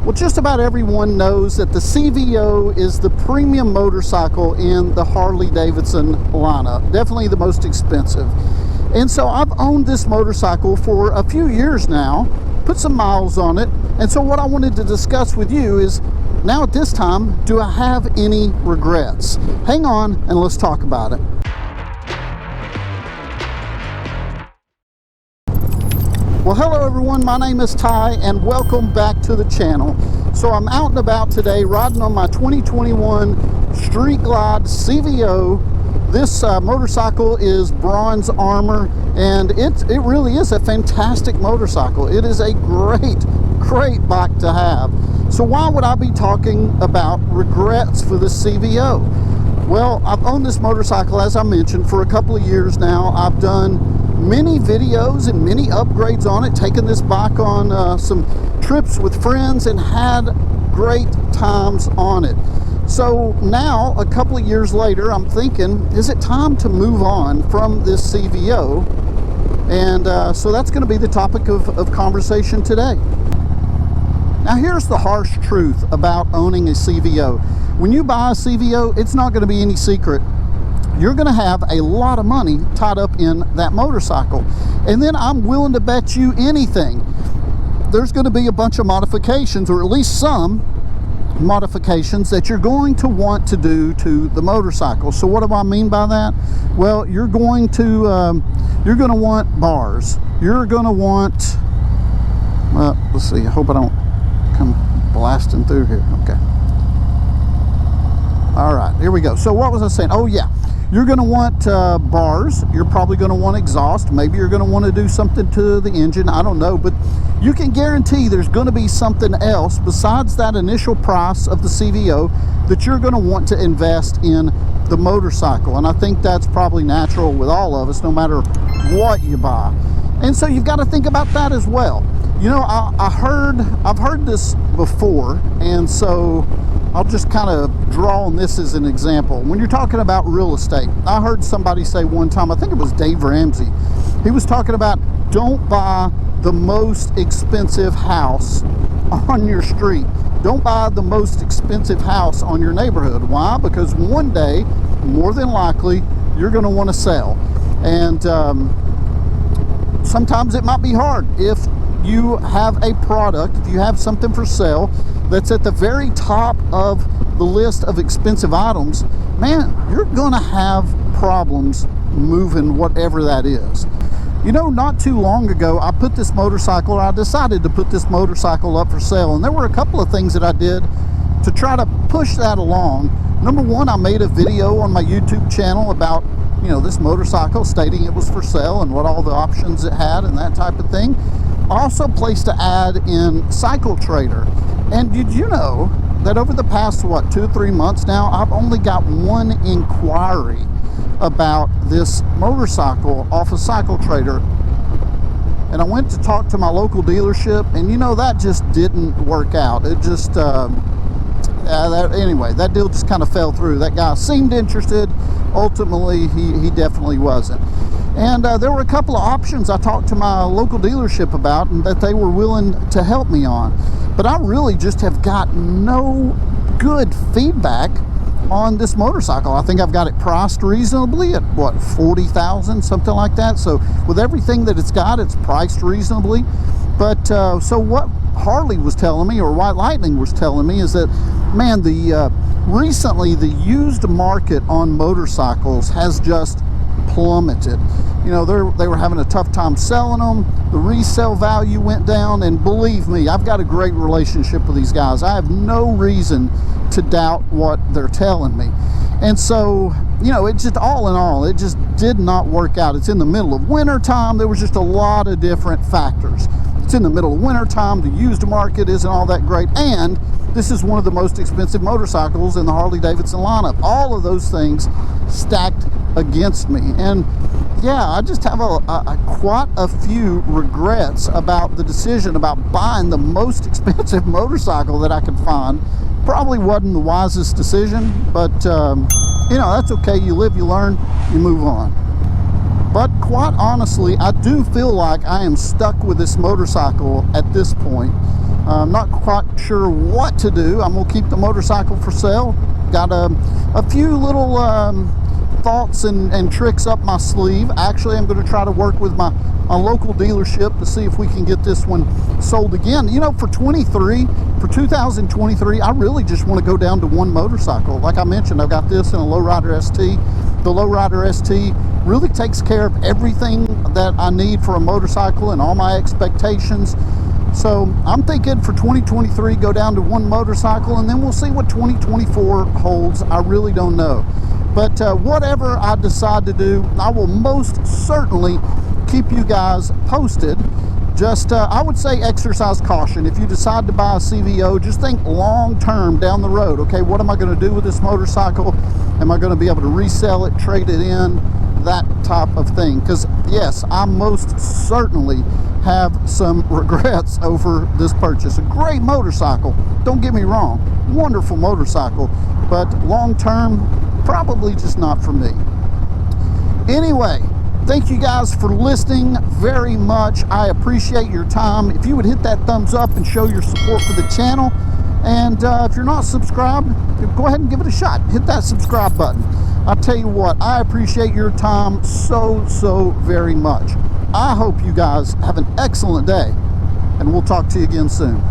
Well, just about everyone knows that the CVO is the premium motorcycle in the Harley Davidson lineup. Definitely the most expensive. And so I've owned this motorcycle for a few years now, put some miles on it. And so what I wanted to discuss with you is, now at this time, do I have any regrets? Hang on and let's talk about it. Well, hello everyone, my name is Ty and welcome back to the channel. So I'm out and about today riding on my 2021 Street Glide CVO. This motorcycle is bronze armor and it really is a fantastic motorcycle. It is a great bike to have. So why would I be talking about regrets for the CVO? Well, I've owned this motorcycle, as I mentioned, for a couple of years now. I've done many videos and many upgrades on it, taken this bike on some trips with friends and had great times on it. So now, a couple of years later, I'm thinking, is it time to move on from this CVO? And so that's going to be the topic of conversation today. Now here's the harsh truth about owning a CVO. When you buy a CVO, it's not going to be any secret. You're going to have a lot of money tied up in that motorcycle. And then I'm willing to bet you anything, there's going to be a bunch of modifications, or at least some modifications that you're going to want to do to the motorcycle. So what do I mean by that? Well, you're going to want bars. You're going to want, well, let's see, I hope I don't come blasting through here. Okay. All right, here we go. So what was I saying? Oh yeah, you're going to want bars. You're probably going to want exhaust. Maybe you're going to want to do something to the engine. I don't know, but you can guarantee there's going to be something else besides that initial price of the CVO that you're going to want to invest in the motorcycle. And I think that's probably natural with all of us, no matter what you buy. And so you've got to think about that as well. You know, I've heard this before, and so I'll just kind of draw on this as an example. When you're talking about real estate, I heard somebody say one time, I think it was Dave Ramsey, he was talking about, don't buy the most expensive house on your street. Don't buy the most expensive house on your neighborhood. Why? Because one day, more than likely, you're going to want to sell. And sometimes it might be hard. If you have a product, if you have something for sale that's at the very top of the list of expensive items, man, you're gonna have problems moving whatever that is. You know, not too long ago, I decided to put this motorcycle up for sale, and there were a couple of things that I did to try to push that along. Number one, I made a video on my YouTube channel about, you know, this motorcycle, stating it was for sale and what all the options it had and that type of thing. I also placed an ad in Cycle Trader. And did you know that over the past, what, 2 or 3 months now, I've only got one inquiry about this motorcycle off of Cycle Trader. And I went to talk to my local dealership, and you know, that just didn't work out. It just, anyway, that deal just kind of fell through. That guy seemed interested. Ultimately, he definitely wasn't. And there were a couple of options I talked to my local dealership about and that they were willing to help me on. But I really just have got no good feedback on this motorcycle. I think I've got it priced reasonably at, what, $40,000, something like that. So with everything that it's got, it's priced reasonably. But so what Harley was telling me, or White Lightning was telling me, is that, man, recently the used market on motorcycles has just plummeted. You know, they were having a tough time selling them. The resale value went down, and believe me, I've got a great relationship with these guys. I have no reason to doubt what they're telling me. And so, you know, it just, all in all, it just did not work out. It's in the middle of winter time. There was just a lot of different factors. It's in the middle of winter time. The used market isn't all that great, and this is one of the most expensive motorcycles in the Harley Davidson lineup. All of those things stacked against me. And yeah, I just have quite a few regrets about the decision about buying the most expensive motorcycle that I could find. Probably wasn't the wisest decision, but you know, that's okay. You live, you learn, you move on. But quite honestly, I do feel like I am stuck with this motorcycle at this point. I'm not quite sure what to do. I'm gonna keep the motorcycle for sale. Got a few little thoughts and tricks up my sleeve. Actually, I'm going to try to work with my local dealership to see if we can get this one sold again. You know, for 2023, I really just want to go down to one motorcycle. Like I mentioned, I've got this in a Lowrider ST. The Lowrider ST really takes care of everything that I need for a motorcycle and all my expectations. So I'm thinking for 2023, go down to one motorcycle, and then we'll see what 2024 holds. I really don't know. But whatever I decide to do, I will most certainly keep you guys posted. Just, I would say exercise caution. If you decide to buy a CVO, just think long term down the road. Okay, what am I going to do with this motorcycle? Am I going to be able to resell it, trade it in, that type of thing? Because yes, I most certainly have some regrets over this purchase. A great motorcycle, don't get me wrong, wonderful motorcycle, but long term, probably just not for me. Anyway, thank you guys for listening very much. I appreciate your time. If you would hit that thumbs up and show your support for the channel, and if you're not subscribed, go ahead and give it a shot. Hit that subscribe button. I'll tell you what, I appreciate your time so very much. I hope you guys have an excellent day, and we'll talk to you again soon.